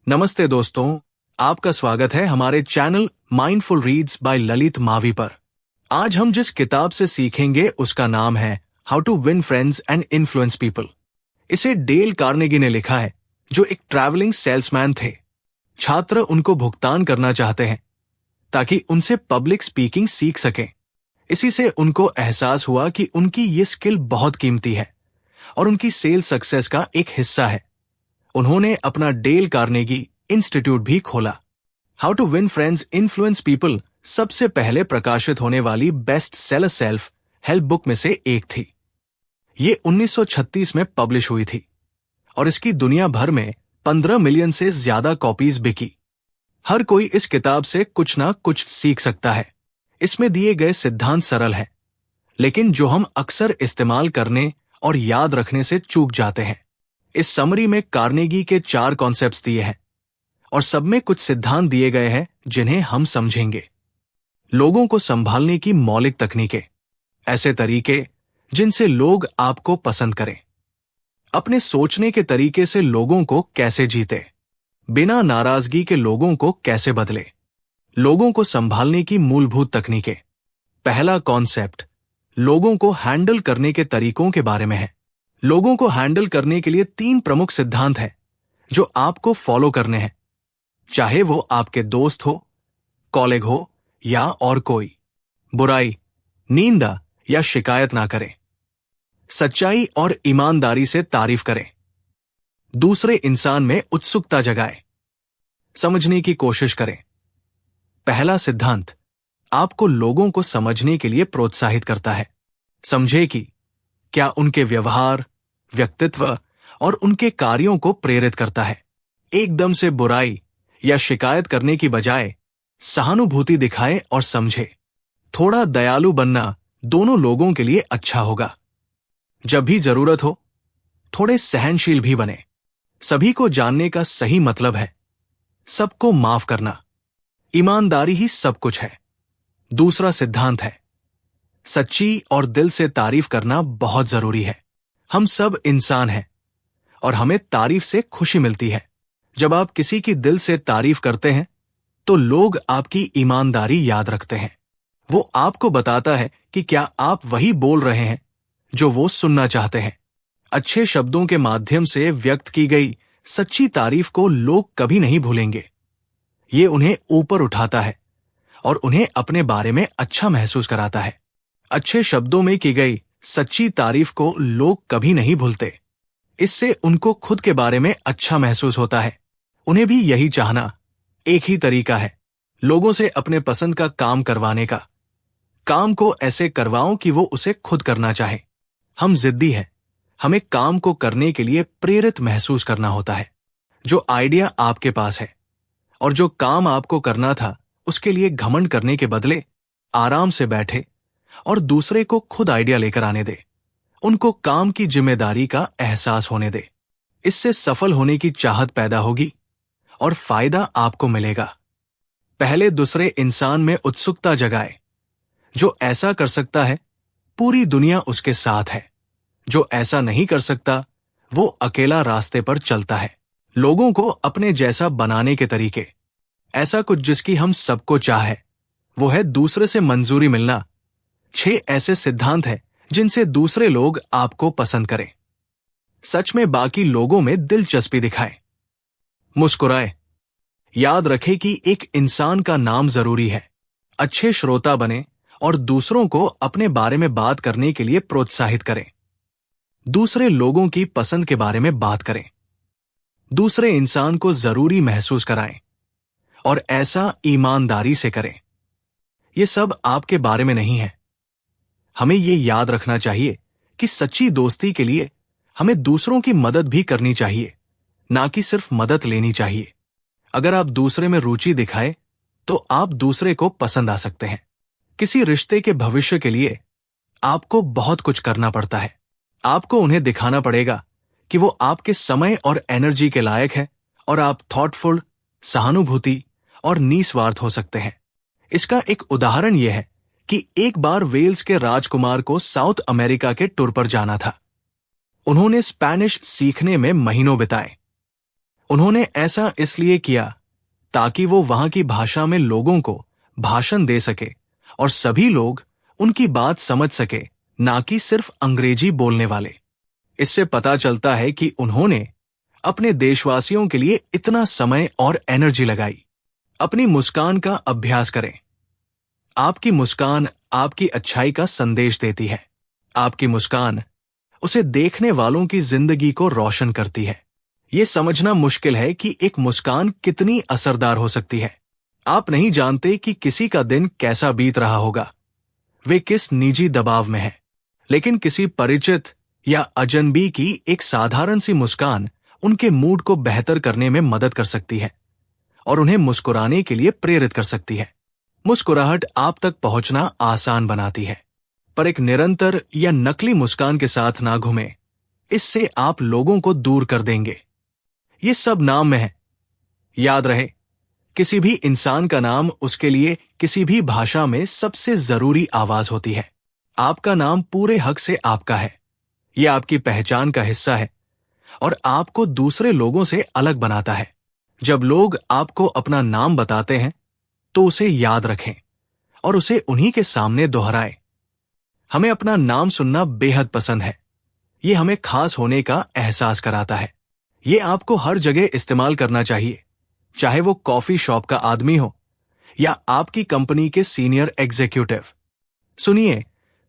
नमस्ते दोस्तों, आपका स्वागत है हमारे channel mindful reads by Lalit Mavi पर। आज हम जिस किताब से सीखेंगे उसका नाम है how to win friends and influence people. इसे डेल कार्नेगी ने लिखा है, जो एक ट्रैवलिंग सेल्समैन थे। छात्र उनको भुगतान करना चाहते हैं ताकि उनसे पब्लिक स्पीकिंग सीख सकें। इसी से उनको एहसास हुआ कि उनकी ये स्किल बहुत कीमती है और उनकी सेल सक्सेस का एक हिस्सा है। उन्होंने अपना डेल कार्नेगी इंस्टीट्यूट भी खोला। How to win friends influence people सबसे पहले प्रकाशित होने वाली best seller self help book में से एक थी। ये 1936 में पब्लिश हुई थी और इसकी दुनिया भर में 15 मिलियन से ज्यादा कॉपीज बिकी। हर कोई इस किताब से कुछ ना कुछ सीख सकता है। इसमें दिए गए सिद्धांत सरल है, लेकिन जो हम अक्सर इस्तेमाल करने और याद रखने से चूक जाते हैं। इस समरी में कार्नेगी के 4 कॉन्सेप्ट्स दिए हैं और सब में कुछ सिद्धांत दिए गए हैं जिन्हें हम समझेंगे। लोगों को संभालने की मौलिक तकनीकें, ऐसे तरीके जिनसे लोग आपको पसंद करें। अपने सोचने के तरीके से लोगों को कैसे जीते, बिना नाराजगी के लोगों को कैसे बदले। लोगों को संभालने की मूलभूत तकनीकें। पहला कॉन्सेप्ट लोगों को हैंडल करने के तरीकों के बारे में है। लोगों को हैंडल करने के लिए 3 प्रमुख सिद्धांत हैं जो आपको फॉलो करने हैं, चाहे वो आपके दोस्त हो, कॉलेग हो या और कोई। बुराई, निंदा या शिकायत ना करें। सच्चाई और ईमानदारी से तारीफ करें। दूसरे इंसान में उत्सुकता जगाएं। समझने की कोशिश करें। पहला सिद्धांत आपको लोगों को समझने के लिए प्रोत्साहित करता है। समझे कि क्या उनके व्यवहार, व्यक्तित्व और उनके कार्यों को प्रेरित करता है। एकदम से बुराई या शिकायत करने की बजाय सहानुभूति दिखाएं और समझे। थोड़ा दयालु बनना दोनों लोगों के लिए अच्छा होगा। जब भी जरूरत हो, थोड़े सहनशील भी बने। सभी को जानने का सही मतलब है सबको माफ करना। ईमानदारी ही सब कुछ है। दूसरा सिद्धांत है सच्ची और दिल से तारीफ करना बहुत जरूरी है। हम सब इंसान हैं और हमें तारीफ से खुशी मिलती है। जब आप किसी की दिल से तारीफ करते हैं तो लोग आपकी ईमानदारी याद रखते हैं। वो आपको बताता है कि क्या आप वही बोल रहे हैं जो वो सुनना चाहते हैं। अच्छे शब्दों के माध्यम से व्यक्त की गई सच्ची तारीफ को लोग कभी नहीं भूलेंगे। ये उन्हें ऊपर उठाता है और उन्हें अपने बारे में अच्छा महसूस कराता है। अच्छे शब्दों में की गई सच्ची तारीफ को लोग कभी नहीं भूलते। इससे उनको खुद के बारे में अच्छा महसूस होता है। उन्हें भी यही चाहना। एक ही तरीका है लोगों से अपने पसंद का काम करवाने का। काम को ऐसे करवाओ कि वो उसे खुद करना चाहे। हम जिद्दी हैं। हमें काम को करने के लिए प्रेरित महसूस करना होता है। जो आइडिया आपके पास है और जो काम आपको करना था, उसके लिए घमंड करने के बदले आराम से बैठे और दूसरे को खुद आइडिया लेकर आने दे। उनको काम की जिम्मेदारी का एहसास होने दे। इससे सफल होने की चाहत पैदा होगी और फायदा आपको मिलेगा। पहले दूसरे इंसान में उत्सुकता जगाए। जो ऐसा कर सकता है, पूरी दुनिया उसके साथ है। जो ऐसा नहीं कर सकता, वो अकेला रास्ते पर चलता है। लोगों को अपने जैसा बनाने के तरीके। ऐसा कुछ जिसकी हम सबको चाह है, वो है दूसरे से मंजूरी मिलना। 6 ऐसे सिद्धांत हैं जिनसे दूसरे लोग आपको पसंद करें। सच में बाकी लोगों में दिलचस्पी दिखाएं। मुस्कुराए। याद रखें कि एक इंसान का नाम जरूरी है। अच्छे श्रोता बने और दूसरों को अपने बारे में बात करने के लिए प्रोत्साहित करें। दूसरे लोगों की पसंद के बारे में बात करें। दूसरे इंसान को जरूरी महसूस कराएं और ऐसा ईमानदारी से करें। ये सब आपके बारे में नहीं है। हमें ये याद रखना चाहिए कि सच्ची दोस्ती के लिए हमें दूसरों की मदद भी करनी चाहिए, ना कि सिर्फ मदद लेनी चाहिए। अगर आप दूसरे में रुचि दिखाए तो आप दूसरे को पसंद आ सकते हैं। किसी रिश्ते के भविष्य के लिए आपको बहुत कुछ करना पड़ता है। आपको उन्हें दिखाना पड़ेगा कि वो आपके समय और एनर्जी के लायक है और आप थॉटफुल, सहानुभूति और निस्वार्थ हो सकते हैं। इसका एक उदाहरण यह है कि एक बार वेल्स के राजकुमार को साउथ अमेरिका के टूर पर जाना था। उन्होंने स्पेनिश सीखने में महीनों बिताए। उन्होंने ऐसा इसलिए किया ताकि वो वहां की भाषा में लोगों को भाषण दे सके और सभी लोग उनकी बात समझ सके, ना कि सिर्फ अंग्रेजी बोलने वाले। इससे पता चलता है कि उन्होंने अपने देशवासियों के लिए इतना समय और एनर्जी लगाई। अपनी मुस्कान का अभ्यास करें। आपकी मुस्कान आपकी अच्छाई का संदेश देती है। आपकी मुस्कान उसे देखने वालों की जिंदगी को रोशन करती है। यह समझना मुश्किल है कि एक मुस्कान कितनी असरदार हो सकती है। आप नहीं जानते कि किसी का दिन कैसा बीत रहा होगा, वे किस निजी दबाव में है, लेकिन किसी परिचित या अजनबी की एक साधारण सी मुस्कान उनके मूड को बेहतर करने में मदद कर सकती है और उन्हें मुस्कुराने के लिए प्रेरित कर सकती है। मुस्कुराहट आप तक पहुंचना आसान बनाती है, पर एक निरंतर या नकली मुस्कान के साथ ना घूमें। इससे आप लोगों को दूर कर देंगे। ये सब नाम में है। याद रहे, किसी भी इंसान का नाम उसके लिए किसी भी भाषा में सबसे जरूरी आवाज होती है। आपका नाम पूरे हक से आपका है। यह आपकी पहचान का हिस्सा है और आपको दूसरे लोगों से अलग बनाता है। जब लोग आपको अपना नाम बताते हैं तो उसे याद रखें और उसे उन्हीं के सामने दोहराएं। हमें अपना नाम सुनना बेहद पसंद है। यह हमें खास होने का एहसास कराता है। यह आपको हर जगह इस्तेमाल करना चाहिए, चाहे वो कॉफी शॉप का आदमी हो या आपकी कंपनी के सीनियर एग्जीक्यूटिव। सुनिए,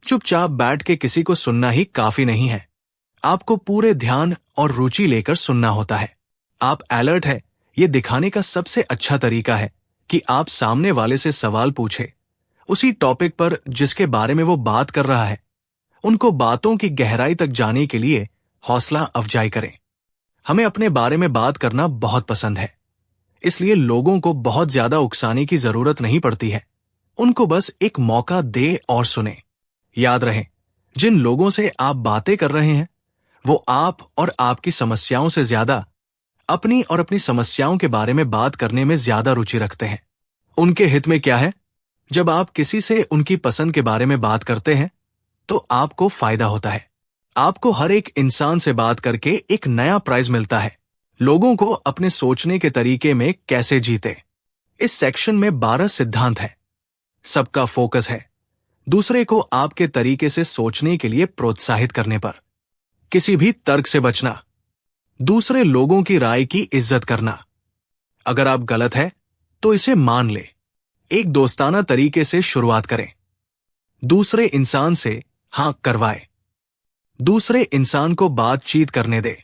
चुपचाप बैठ के किसी को सुनना ही काफी नहीं है। आपको पूरे ध्यान और रुचि लेकर सुनना होता है। आप अलर्ट है, ये दिखाने का सबसे अच्छा तरीका है कि आप सामने वाले से सवाल पूछें, उसी टॉपिक पर जिसके बारे में वो बात कर रहा है। उनको बातों की गहराई तक जाने के लिए हौसला अफजाई करें। हमें अपने बारे में बात करना बहुत पसंद है, इसलिए लोगों को बहुत ज्यादा उकसाने की जरूरत नहीं पड़ती है। उनको बस एक मौका दे और सुने। याद रहे, जिन लोगों से आप बातें कर रहे हैं वो आप और आपकी समस्याओं से ज्यादा अपनी और अपनी समस्याओं के बारे में बात करने में ज्यादा रुचि रखते हैं। उनके हित में क्या है? जब आप किसी से उनकी पसंद के बारे में बात करते हैं तो आपको फायदा होता है। आपको हर एक इंसान से बात करके एक नया प्राइज मिलता है। लोगों को अपने सोचने के तरीके में कैसे जीते। इस सेक्शन में 12 सिद्धांत है। सबका फोकस है दूसरे को आपके तरीके से सोचने के लिए प्रोत्साहित करने पर। किसी भी तर्क से बचना। दूसरे लोगों की राय की इज्जत करना। अगर आप गलत है तो इसे मान ले। एक दोस्ताना तरीके से शुरुआत करें। दूसरे इंसान से हाँ करवाए। दूसरे इंसान को बातचीत करने दे।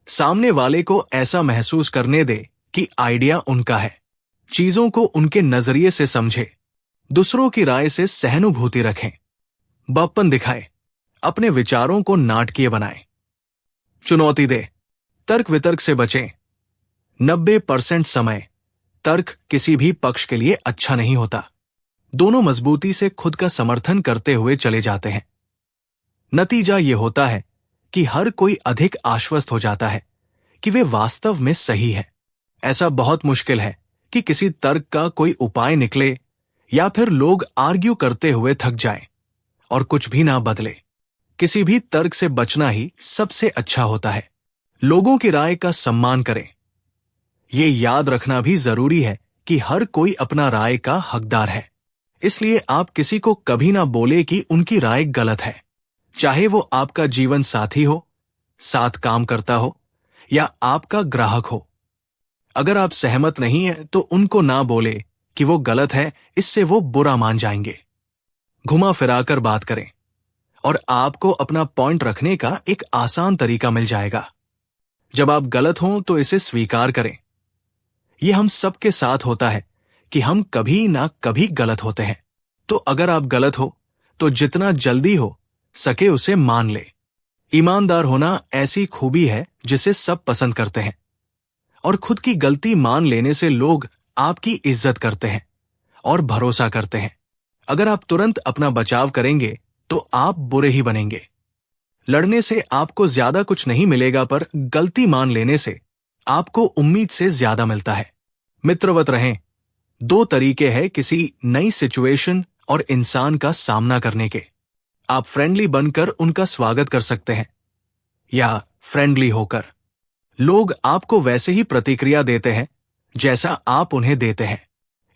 सामने वाले को ऐसा महसूस करने दे कि आइडिया उनका है। चीजों को उनके नजरिए से समझे। दूसरों की राय से सहानुभूति रखें। बप्पन दिखाए। अपने विचारों को नाटकीय बनाएं। चुनौती दे। तर्क वितर्क से बचें। 90% समय तर्क किसी भी पक्ष के लिए अच्छा नहीं होता। दोनों मजबूती से खुद का समर्थन करते हुए चले जाते हैं। नतीजा यह होता है कि हर कोई अधिक आश्वस्त हो जाता है कि वे वास्तव में सही है। ऐसा बहुत मुश्किल है कि किसी तर्क का कोई उपाय निकले या फिर लोग आर्ग्यू करते हुए थक जाएं और कुछ भी ना बदले। किसी भी तर्क से बचना ही सबसे अच्छा होता है। लोगों की राय का सम्मान करें। ये याद रखना भी जरूरी है कि हर कोई अपना राय का हकदार है, इसलिए आप किसी को कभी ना बोले कि उनकी राय गलत है, चाहे वो आपका जीवन साथी हो, साथ काम करता हो या आपका ग्राहक हो। अगर आप सहमत नहीं है तो उनको ना बोले कि वो गलत है, इससे वो बुरा मान जाएंगे। घुमा फिराकर बात करें और आपको अपना पॉइंट रखने का एक आसान तरीका मिल जाएगा। जब आप गलत हों तो इसे स्वीकार करें। यह हम सबके साथ होता है कि हम कभी ना कभी गलत होते हैं। तो अगर आप गलत हो तो जितना जल्दी हो सके उसे मान ले। ईमानदार होना ऐसी खूबी है जिसे सब पसंद करते हैं और खुद की गलती मान लेने से लोग आपकी इज्जत करते हैं और भरोसा करते हैं। अगर आप तुरंत अपना बचाव करेंगे तो आप बुरे ही बनेंगे। लड़ने से आपको ज्यादा कुछ नहीं मिलेगा, पर गलती मान लेने से आपको उम्मीद से ज्यादा मिलता है। मित्रवत रहें। 2 तरीके हैं किसी नई सिचुएशन और इंसान का सामना करने के। आप फ्रेंडली बनकर उनका स्वागत कर सकते हैं या फ्रेंडली होकर। लोग आपको वैसे ही प्रतिक्रिया देते हैं जैसा आप उन्हें देते हैं।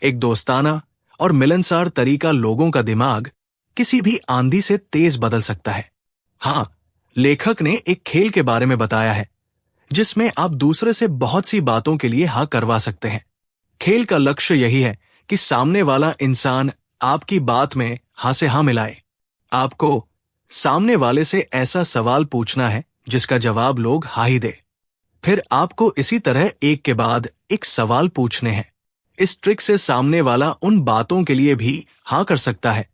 एक दोस्ताना और मिलनसार तरीका लोगों का दिमाग किसी भी आंधी से तेज बदल सकता है। हाँ, लेखक ने एक खेल के बारे में बताया है जिसमें आप दूसरे से बहुत सी बातों के लिए हाँ करवा सकते हैं। खेल का लक्ष्य यही है कि सामने वाला इंसान आपकी बात में हाँ से हाँ मिलाए। आपको सामने वाले से ऐसा सवाल पूछना है जिसका जवाब लोग हाँ ही दे। फिर आपको इसी तरह एक के बाद एक सवाल पूछने हैं। इस ट्रिक से सामने वाला उन बातों के लिए भी हाँ कर सकता है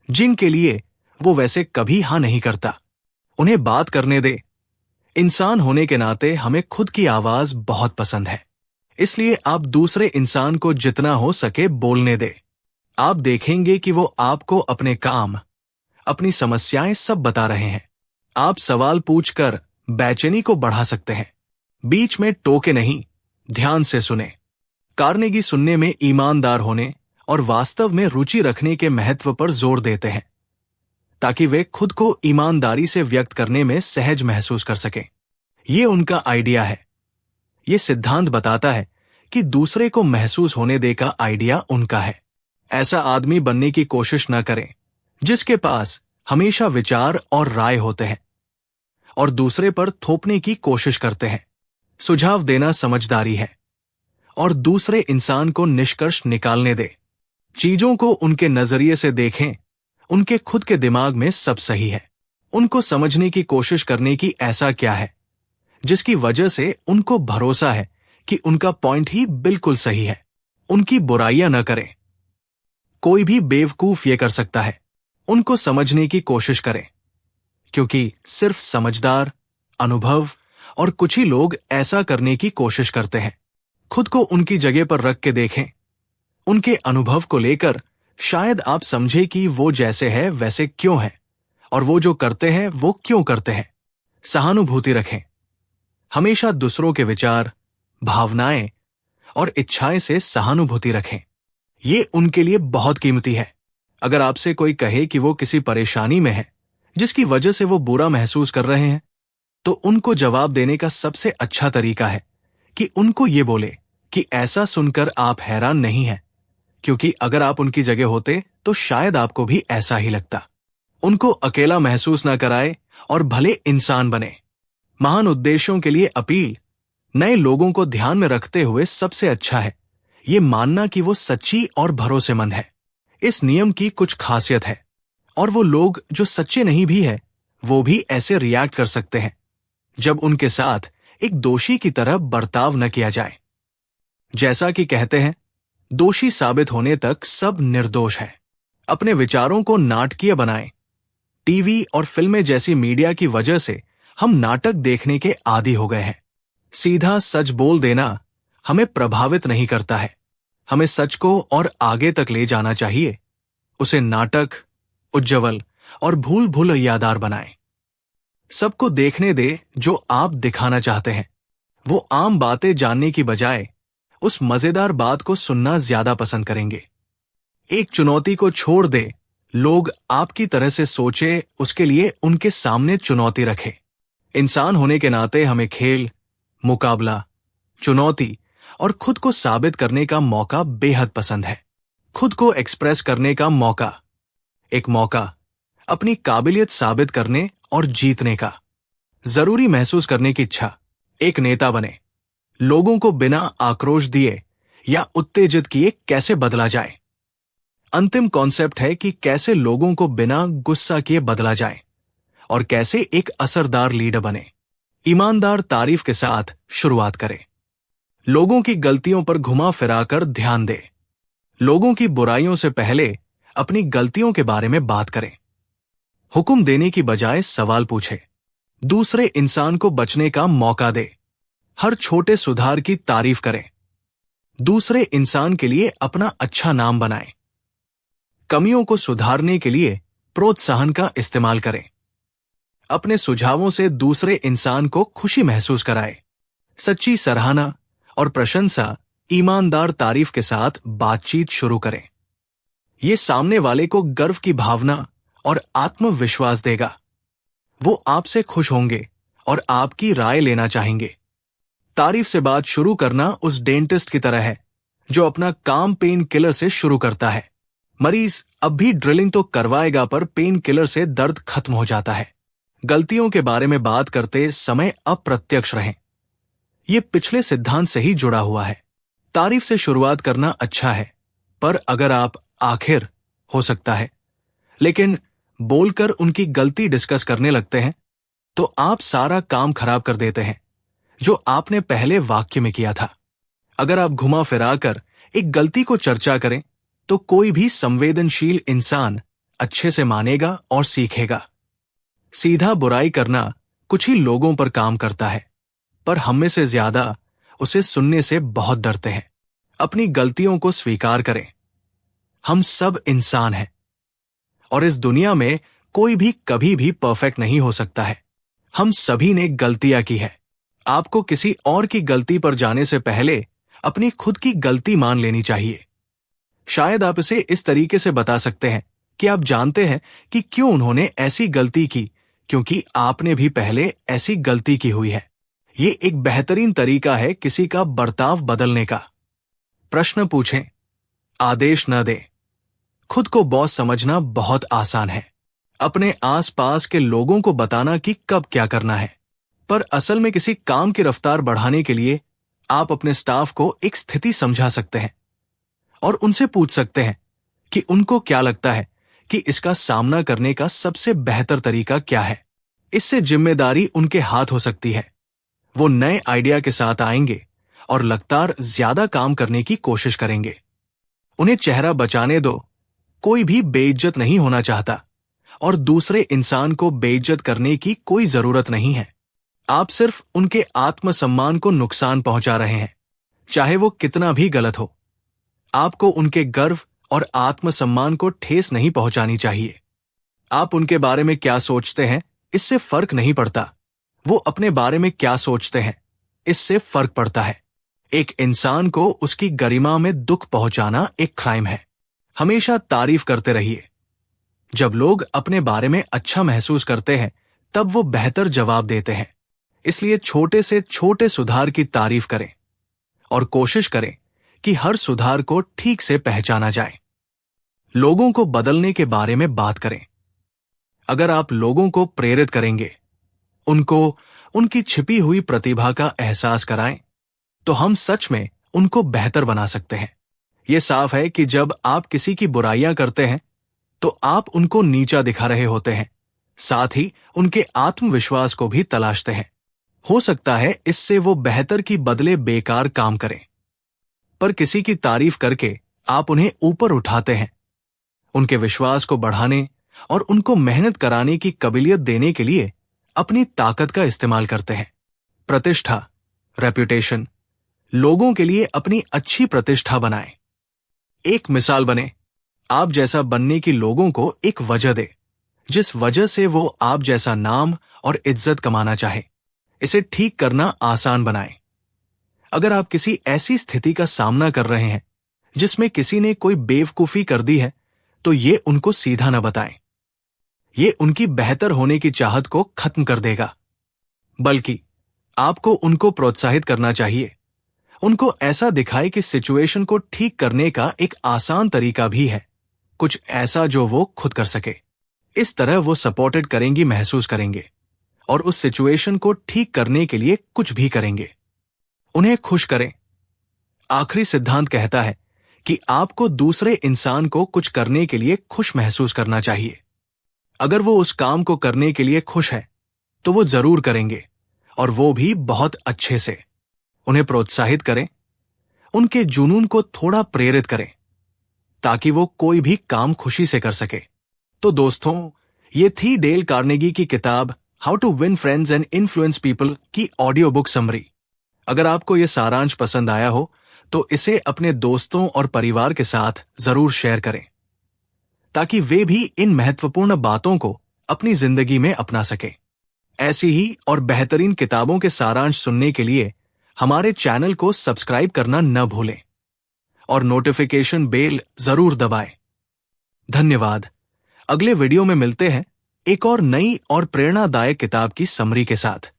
जिनके लिए वो वैसे कभी हाँ नहीं करता। उन्हें बात करने दे। इंसान होने के नाते हमें खुद की आवाज बहुत पसंद है, इसलिए आप दूसरे इंसान को जितना हो सके बोलने दे। आप देखेंगे कि वो आपको अपने काम, अपनी समस्याएं सब बता रहे हैं। आप सवाल पूछकर बेचैनी को बढ़ा सकते हैं। बीच में टोके नहीं, ध्यान से सुने। कार्नेगी सुनने में ईमानदार होने और वास्तव में रुचि रखने के महत्व पर जोर देते हैं ताकि वे खुद को ईमानदारी से व्यक्त करने में सहज महसूस कर सकें। ये उनका आइडिया है। ये सिद्धांत बताता है कि दूसरे को महसूस होने दे का आइडिया उनका है। ऐसा आदमी बनने की कोशिश न करें जिसके पास हमेशा विचार और राय होते हैं और दूसरे पर थोपने की कोशिश करते हैं। सुझाव देना समझदारी है और दूसरे इंसान को निष्कर्ष निकालने दे। चीजों को उनके नजरिए से देखें। उनके खुद के दिमाग में सब सही है। उनको समझने की कोशिश करने की ऐसा क्या है जिसकी वजह से उनको भरोसा है कि उनका पॉइंट ही बिल्कुल सही है। उनकी बुराइयां न करें। कोई भी बेवकूफ ये कर सकता है। उनको समझने की कोशिश करें, क्योंकि सिर्फ समझदार, अनुभव और कुछ ही लोग ऐसा करने की कोशिश करते हैं। खुद को उनकी जगह पर रख के देखें। उनके अनुभव को लेकर शायद आप समझे कि वो जैसे है वैसे क्यों है और वो जो करते हैं वो क्यों करते हैं। सहानुभूति रखें। हमेशा दूसरों के विचार, भावनाएं और इच्छाएं से सहानुभूति रखें। ये उनके लिए बहुत कीमती है। अगर आपसे कोई कहे कि वो किसी परेशानी में है जिसकी वजह से वो बुरा महसूस कर रहे हैं, तो उनको जवाब देने का सबसे अच्छा तरीका है कि उनको ये बोले कि ऐसा सुनकर आप हैरान नहीं हैं, क्योंकि अगर आप उनकी जगह होते तो शायद आपको भी ऐसा ही लगता। उनको अकेला महसूस न कराए और भले इंसान बने। महान उद्देश्यों के लिए अपील नए लोगों को ध्यान में रखते हुए सबसे अच्छा है ये मानना कि वो सच्ची और भरोसेमंद है। इस नियम की कुछ खासियत है और वो लोग जो सच्चे नहीं भी है वो भी ऐसे रिएक्ट कर सकते हैं जब उनके साथ एक दोषी की तरह बर्ताव न किया जाए। जैसा कि कहते हैं, दोषी साबित होने तक सब निर्दोष है। अपने विचारों को नाटकीय बनाएं। टीवी और फिल्में जैसी मीडिया की वजह से हम नाटक देखने के आदी हो गए हैं। सीधा सच बोल देना हमें प्रभावित नहीं करता है। हमें सच को और आगे तक ले जाना चाहिए। उसे नाटक, उज्ज्वल और भूल भुलैयादार बनाएं। सबको देखने दे जो आप दिखाना चाहते हैं। वो आम बातें जानने की बजाय उस मजेदार बात को सुनना ज्यादा पसंद करेंगे। एक चुनौती को छोड़ दे। लोग आपकी तरह से सोचे उसके लिए उनके सामने चुनौती रखें। इंसान होने के नाते हमें खेल, मुकाबला, चुनौती और खुद को साबित करने का मौका बेहद पसंद है। खुद को एक्सप्रेस करने का मौका, एक मौका अपनी काबिलियत साबित करने और जीतने का, जरूरी महसूस करने की इच्छा। एक नेता बने। लोगों को बिना आक्रोश दिए या उत्तेजित किए कैसे बदला जाए। अंतिम कॉन्सेप्ट है कि कैसे लोगों को बिना गुस्सा किए बदला जाए और कैसे एक असरदार लीडर बने। ईमानदार तारीफ के साथ शुरुआत करें। लोगों की गलतियों पर घुमा फिराकर ध्यान दे। लोगों की बुराइयों से पहले अपनी गलतियों के बारे में बात करें। हुक्म देने की बजाय सवाल पूछे। दूसरे इंसान को बचने का मौका दे। हर छोटे सुधार की तारीफ करें। दूसरे इंसान के लिए अपना अच्छा नाम बनाएं। कमियों को सुधारने के लिए प्रोत्साहन का इस्तेमाल करें। अपने सुझावों से दूसरे इंसान को खुशी महसूस कराएं। सच्ची सराहना और प्रशंसा, ईमानदार तारीफ के साथ बातचीत शुरू करें। ये सामने वाले को गर्व की भावना और आत्मविश्वास देगा। वो आपसे खुश होंगे और आपकी राय लेना चाहेंगे। तारीफ से बात शुरू करना उस डेंटिस्ट की तरह है जो अपना काम पेन किलर से शुरू करता है। मरीज अब भी ड्रिलिंग तो करवाएगा पर पेन किलर से दर्द खत्म हो जाता है। गलतियों के बारे में बात करते समय अप्रत्यक्ष रहें। यह पिछले सिद्धांत से ही जुड़ा हुआ है। तारीफ से शुरुआत करना अच्छा है, पर अगर आप आखिर हो सकता है लेकिन बोलकर उनकी गलती डिस्कस करने लगते हैं तो आप सारा काम खराब कर देते हैं जो आपने पहले वाक्य में किया था। अगर आप घुमा फिराकर एक गलती को चर्चा करें तो कोई भी संवेदनशील इंसान अच्छे से मानेगा और सीखेगा। सीधा बुराई करना कुछ ही लोगों पर काम करता है, पर हम में से ज्यादा उसे सुनने से बहुत डरते हैं। अपनी गलतियों को स्वीकार करें। हम सब इंसान हैं और इस दुनिया में कोई भी कभी भी परफेक्ट नहीं हो सकता है। हम सभी ने गलतियां की है। आपको किसी और की गलती पर जाने से पहले अपनी खुद की गलती मान लेनी चाहिए। शायद आप इसे इस तरीके से बता सकते हैं कि आप जानते हैं कि क्यों उन्होंने ऐसी गलती की, क्योंकि आपने भी पहले ऐसी गलती की हुई है। ये एक बेहतरीन तरीका है किसी का बर्ताव बदलने का। प्रश्न पूछें, आदेश न दें। खुद को बॉस समझना बहुत आसान है। अपने आसपास के लोगों को बताना कि कब क्या करना है, पर असल में किसी काम की रफ्तार बढ़ाने के लिए आप अपने स्टाफ को एक स्थिति समझा सकते हैं और उनसे पूछ सकते हैं कि उनको क्या लगता है कि इसका सामना करने का सबसे बेहतर तरीका क्या है। इससे जिम्मेदारी उनके हाथ हो सकती है। वो नए आइडिया के साथ आएंगे और लगातार ज्यादा काम करने की कोशिश करेंगे। उन्हें चेहरा बचाने दो। कोई भी बेइज्जत नहीं होना चाहता और दूसरे इंसान को बेइज्जत करने की कोई जरूरत नहीं है। आप सिर्फ उनके आत्मसम्मान को नुकसान पहुंचा रहे हैं, चाहे वो कितना भी गलत हो। आपको उनके गर्व और आत्मसम्मान को ठेस नहीं पहुंचानी चाहिए। आप उनके बारे में क्या सोचते हैं इससे फर्क नहीं पड़ता। वो अपने बारे में क्या सोचते हैं इससे फर्क पड़ता है। एक इंसान को उसकी गरिमा में दुख पहुंचाना एक क्राइम है। हमेशा तारीफ करते रहिए। जब लोग अपने बारे में अच्छा महसूस करते हैं तब वो बेहतर जवाब देते हैं। इसलिए छोटे से छोटे सुधार की तारीफ करें और कोशिश करें कि हर सुधार को ठीक से पहचाना जाए। लोगों को बदलने के बारे में बात करें। अगर आप लोगों को प्रेरित करेंगे, उनको उनकी छिपी हुई प्रतिभा का एहसास कराएं, तो हम सच में उनको बेहतर बना सकते हैं। यह साफ है कि जब आप किसी की बुराइयां करते हैं तो आप उनको नीचा दिखा रहे होते हैं, साथ ही उनके आत्मविश्वास को भी तलाशते हैं। हो सकता है इससे वो बेहतर की बदले बेकार काम करें, पर किसी की तारीफ करके आप उन्हें ऊपर उठाते हैं। उनके विश्वास को बढ़ाने और उनको मेहनत कराने की काबिलियत देने के लिए अपनी ताकत का इस्तेमाल करते हैं। प्रतिष्ठा, रेप्यूटेशन। लोगों के लिए अपनी अच्छी प्रतिष्ठा बनाएं। एक मिसाल बने। आप जैसा बनने की लोगों को एक वजह दे जिस वजह से वो आप जैसा नाम और इज्जत कमाना चाहे। इसे ठीक करना आसान बनाएं। अगर आप किसी ऐसी स्थिति का सामना कर रहे हैं जिसमें किसी ने कोई बेवकूफी कर दी है तो ये उनको सीधा न बताएं। ये उनकी बेहतर होने की चाहत को खत्म कर देगा, बल्कि आपको उनको प्रोत्साहित करना चाहिए। उनको ऐसा दिखाए कि सिचुएशन को ठीक करने का एक आसान तरीका भी है, कुछ ऐसा जो वो खुद कर सके। इस तरह वो सपोर्टेड करेंगी महसूस करेंगे और उस सिचुएशन को ठीक करने के लिए कुछ भी करेंगे। उन्हें खुश करें। आखिरी सिद्धांत कहता है कि आपको दूसरे इंसान को कुछ करने के लिए खुश महसूस करना चाहिए। अगर वो उस काम को करने के लिए खुश है तो वो जरूर करेंगे, और वो भी बहुत अच्छे से। उन्हें प्रोत्साहित करें। उनके जुनून को थोड़ा प्रेरित करें ताकि वो कोई भी काम खुशी से कर सके। तो दोस्तों, ये थी डेल कार्नेगी की किताब how to win friends and influence people की ऑडियो बुक समरी। अगर आपको ये सारांश पसंद आया हो तो इसे अपने दोस्तों और परिवार के साथ जरूर शेयर करें ताकि वे भी इन महत्वपूर्ण बातों को अपनी जिंदगी में अपना सके। ऐसी ही और बेहतरीन किताबों के सारांश सुनने के लिए हमारे चैनल को सब्सक्राइब करना न भूलें और नोटिफिकेशन बेल जरूर दबाएं। धन्यवाद। अगले वीडियो में मिलते हैं एक और नई और प्रेरणादायक किताब की समरी के साथ।